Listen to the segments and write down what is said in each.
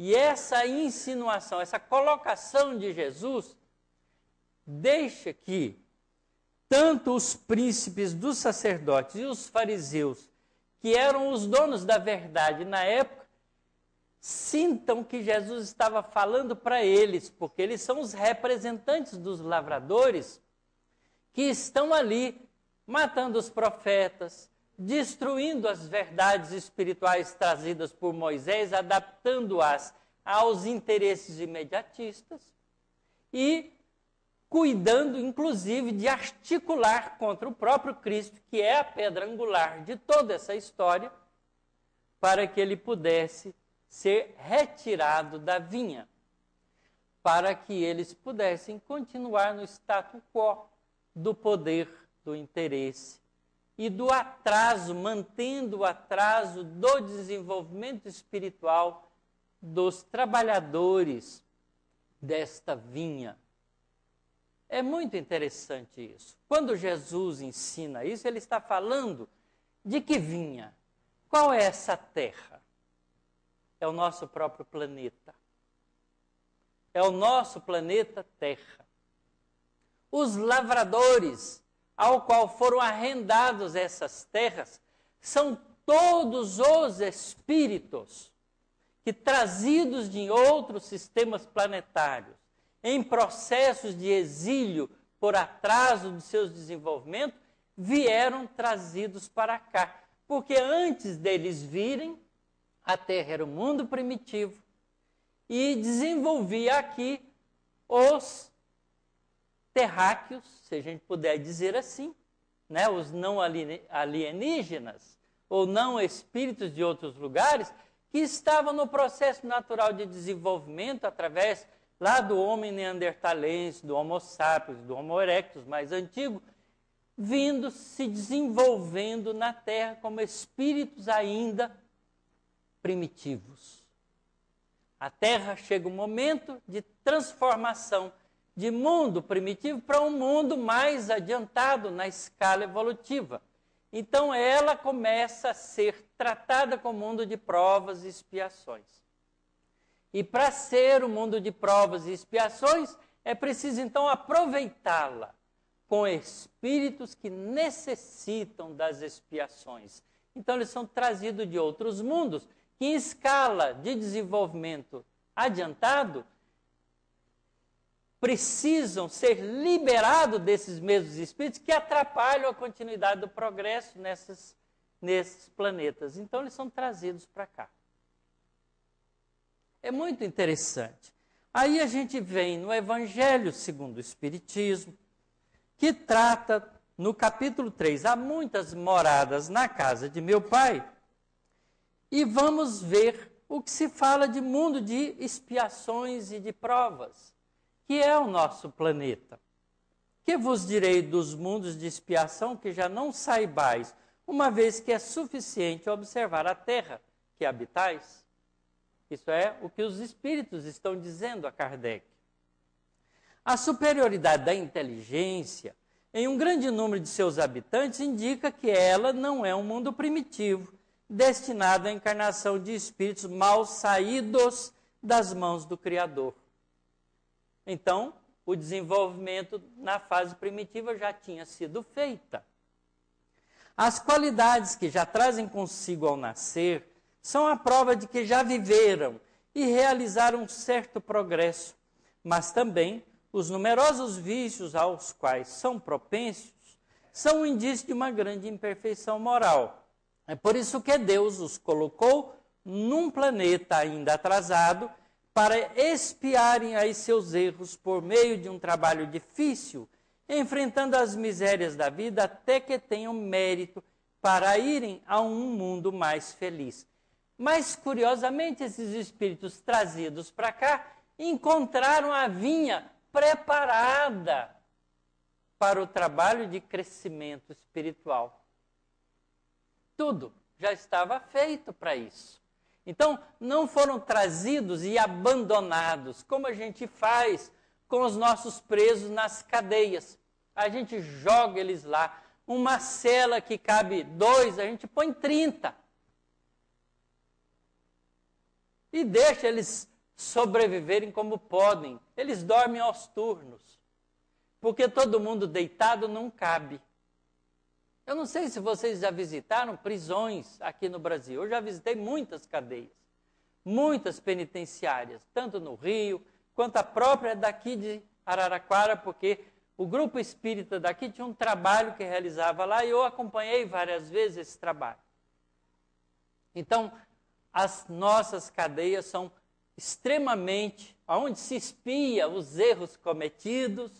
E essa insinuação, essa colocação de Jesus, deixa que tanto os príncipes dos sacerdotes e os fariseus, que eram os donos da verdade na época, sintam que Jesus estava falando para eles, porque eles são os representantes dos lavradores que estão ali matando os profetas, destruindo as verdades espirituais trazidas por Moisés, adaptando-as aos interesses imediatistas e cuidando, inclusive, de articular contra o próprio Cristo, que é a pedra angular de toda essa história, para que ele pudesse ser retirado da vinha, para que eles pudessem continuar no status quo do poder, do interesse e do atraso, mantendo o atraso do desenvolvimento espiritual dos trabalhadores desta vinha. É muito interessante isso. Quando Jesus ensina isso, ele está falando de que vinha? Qual é essa terra? É o nosso próprio planeta. É o nosso planeta Terra. Os lavradores ao qual foram arrendados essas terras são todos os espíritos que, trazidos de outros sistemas planetários, em processos de exílio por atraso dos seus desenvolvimentos, vieram trazidos para cá. Porque antes deles virem, a Terra era o mundo primitivo e desenvolvia aqui os terráqueos, se a gente puder dizer assim, né, os não alienígenas ou não espíritos de outros lugares, que estavam no processo natural de desenvolvimento através lá do homem neandertalense, do Homo sapiens, do Homo erectus mais antigo, vindo, se desenvolvendo na Terra como espíritos ainda primitivos. A Terra chega um momento de transformação de mundo primitivo para um mundo mais adiantado na escala evolutiva. Então ela começa a ser tratada como mundo de provas e expiações. E para ser um mundo de provas e expiações, é preciso então aproveitá-la com espíritos que necessitam das expiações. Então eles são trazidos de outros mundos, que em escala de desenvolvimento adiantado, precisam ser liberados desses mesmos espíritos que atrapalham a continuidade do progresso nesses planetas. Então eles são trazidos para cá. É muito interessante. Aí a gente vem no Evangelho segundo o Espiritismo, que trata, no capítulo 3, há muitas moradas na casa de meu pai, e vamos ver o que se fala de mundo de expiações e de provas, que é o nosso planeta. Que vos direi dos mundos de expiação que já não saibais, uma vez que é suficiente observar a terra que habitais? Isso é o que os espíritos estão dizendo a Kardec. A superioridade da inteligência em um grande número de seus habitantes indica que ela não é um mundo primitivo, destinado à encarnação de espíritos mal saídos das mãos do Criador. Então, o desenvolvimento na fase primitiva já tinha sido feita. As qualidades que já trazem consigo ao nascer são a prova de que já viveram e realizaram um certo progresso, mas também os numerosos vícios aos quais são propensos são um indício de uma grande imperfeição moral. É por isso que Deus os colocou num planeta ainda atrasado para expiarem aí seus erros por meio de um trabalho difícil, enfrentando as misérias da vida até que tenham mérito para irem a um mundo mais feliz. Mas, curiosamente, esses espíritos trazidos para cá encontraram a vinha preparada para o trabalho de crescimento espiritual. Tudo já estava feito para isso. Então, não foram trazidos e abandonados, como a gente faz com os nossos presos nas cadeias. A gente joga eles lá. Uma cela que cabe 2, a gente põe 30. E deixa eles sobreviverem como podem. Eles dormem aos turnos, porque todo mundo deitado não cabe. Eu não sei se vocês já visitaram prisões aqui no Brasil. Eu já visitei muitas cadeias, muitas penitenciárias, tanto no Rio, quanto a própria daqui de Araraquara, porque o grupo espírita daqui tinha um trabalho que realizava lá e eu acompanhei várias vezes esse trabalho. Então, as nossas cadeias são extremamente, onde se espia os erros cometidos,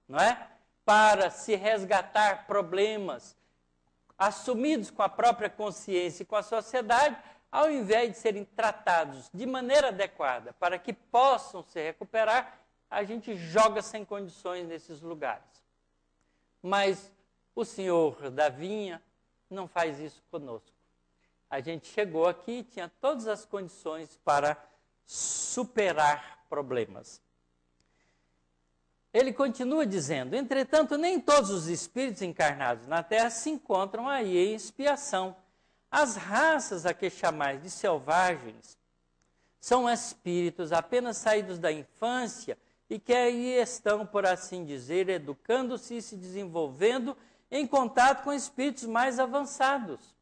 não é? Para se resgatar problemas assumidos com a própria consciência e com a sociedade, ao invés de serem tratados de maneira adequada para que possam se recuperar, a gente joga sem condições nesses lugares. Mas o senhor da vinha não faz isso conosco. A gente chegou aqui e tinha todas as condições para superar problemas. Ele continua dizendo: entretanto, nem todos os espíritos encarnados na Terra se encontram aí em expiação. As raças a que chamais de selvagens são espíritos apenas saídos da infância e que aí estão, por assim dizer, educando-se e se desenvolvendo em contato com espíritos mais avançados.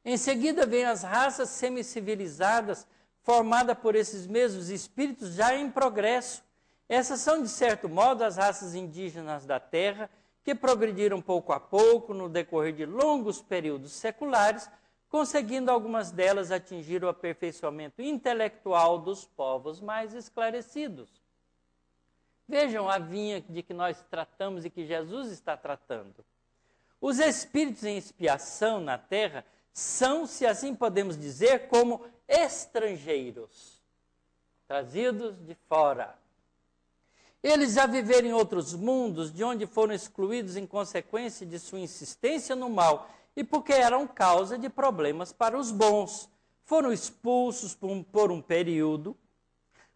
Em seguida vêm as raças semicivilizadas, formadas por esses mesmos espíritos já em progresso. Essas são, de certo modo, as raças indígenas da Terra, que progrediram pouco a pouco no decorrer de longos períodos seculares, conseguindo algumas delas atingir o aperfeiçoamento intelectual dos povos mais esclarecidos. Vejam a vinha de que nós tratamos e que Jesus está tratando. Os espíritos em expiação na Terra são, se assim podemos dizer, como estrangeiros, trazidos de fora. Eles já viveram em outros mundos, de onde foram excluídos em consequência de sua insistência no mal, e porque eram causa de problemas para os bons. Foram expulsos por um período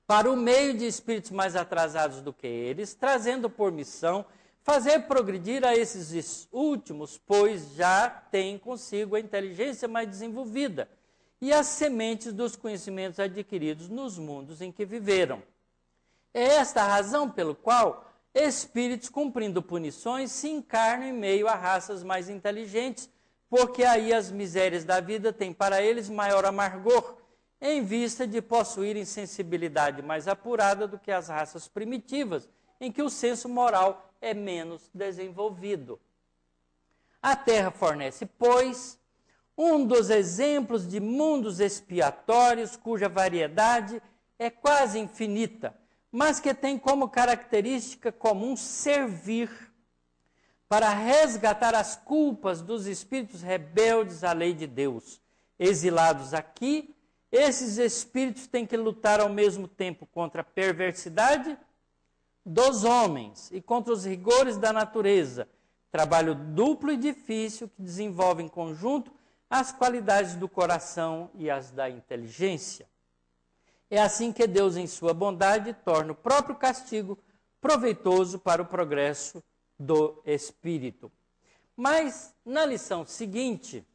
para o meio de espíritos mais atrasados do que eles, trazendo por missão fazer progredir a esses últimos, pois já têm consigo a inteligência mais desenvolvida e as sementes dos conhecimentos adquiridos nos mundos em que viveram. É esta a razão pelo qual espíritos cumprindo punições se encarnam em meio a raças mais inteligentes, porque aí as misérias da vida têm para eles maior amargor, em vista de possuírem sensibilidade mais apurada do que as raças primitivas, em que o senso moral é menos desenvolvido. A Terra fornece, pois, um dos exemplos de mundos expiatórios cuja variedade é quase infinita, mas que tem como característica comum servir para resgatar as culpas dos espíritos rebeldes à lei de Deus. Exilados aqui, esses espíritos têm que lutar ao mesmo tempo contra a perversidade dos homens e contra os rigores da natureza. Trabalho duplo e difícil que desenvolve em conjunto as qualidades do coração e as da inteligência. É assim que Deus, em sua bondade, torna o próprio castigo proveitoso para o progresso do espírito. Mas, na lição seguinte,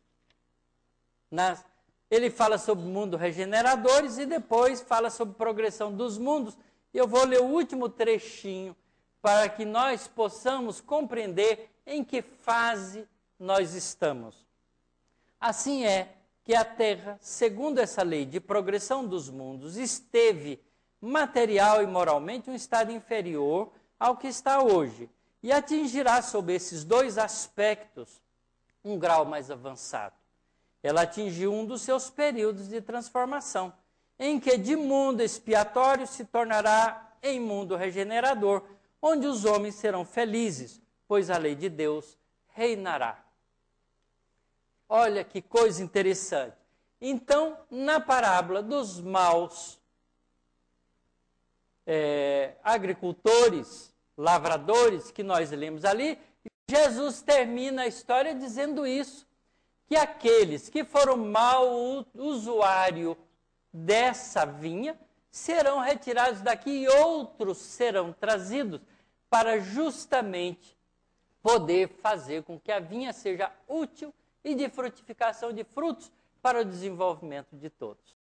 ele fala sobre o mundo regeneradores e depois fala sobre progressão dos mundos. E eu vou ler o último trechinho para que nós possamos compreender em que fase nós estamos. Assim é que a Terra, segundo essa lei de progressão dos mundos, esteve material e moralmente um estado inferior ao que está hoje e atingirá sob esses dois aspectos um grau mais avançado. Ela atingiu um dos seus períodos de transformação, em que de mundo expiatório se tornará em mundo regenerador, onde os homens serão felizes, pois a lei de Deus reinará. Olha que coisa interessante. Então, na parábola dos maus agricultores, lavradores, que nós lemos ali, Jesus termina a história dizendo isso, que aqueles que foram mau usuário dessa vinha serão retirados daqui e outros serão trazidos para justamente poder fazer com que a vinha seja útil e de frutificação de frutos para o desenvolvimento de todos.